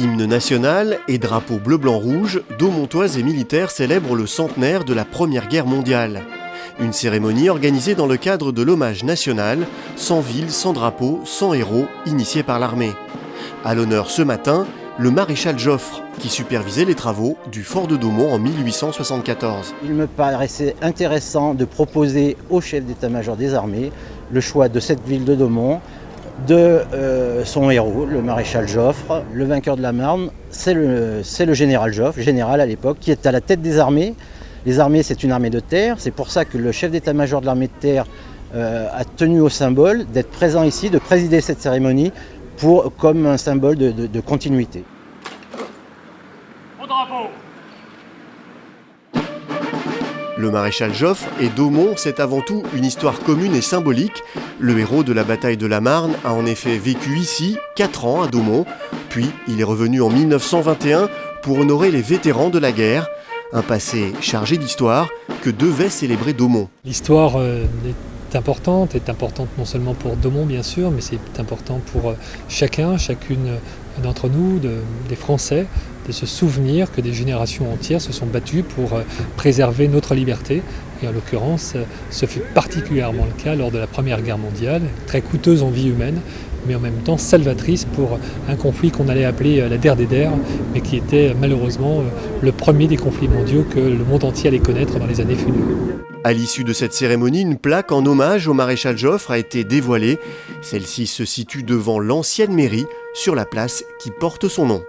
Hymne national et drapeau bleu-blanc-rouge, Daumontoises et militaires célèbrent le centenaire de la Première Guerre mondiale. Une cérémonie organisée dans le cadre de l'hommage national, sans ville, sans drapeau, sans héros, initié par l'armée. À l'honneur ce matin, le maréchal Joffre, qui supervisait les travaux du fort de Daumont en 1874. Il me paraissait intéressant de proposer au chef d'état-major des armées le choix de cette ville de Daumont, de son héros, le maréchal Joffre, le vainqueur de la Marne, c'est le général Joffre, général à l'époque, qui est à la tête des armées. Les armées, c'est une armée de terre, c'est pour ça que le chef d'état-major de l'armée de terre a tenu au symbole d'être présent ici, de présider cette cérémonie comme un symbole de continuité. Au drapeau. Le maréchal Joffre et Daumont, c'est avant tout une histoire commune et symbolique. Le héros de la bataille de la Marne a en effet vécu ici 4 ans à Daumont, puis il est revenu en 1921 pour honorer les vétérans de la guerre. Un passé chargé d'histoire que devait célébrer Daumont. L'histoire est importante non seulement pour Daumont bien sûr, mais c'est important pour chacune d'entre nous, des Français, de se souvenir que des générations entières se sont battues pour préserver notre liberté. Et en l'occurrence, ce fut particulièrement le cas lors de la Première Guerre mondiale, très coûteuse en vie humaine, mais en même temps salvatrice pour un conflit qu'on allait appeler la der des der, mais qui était malheureusement le premier des conflits mondiaux que le monde entier allait connaître dans les années futures. À l'issue de cette cérémonie, une plaque en hommage au maréchal Joffre a été dévoilée. Celle-ci se situe devant l'ancienne mairie, sur la place qui porte son nom.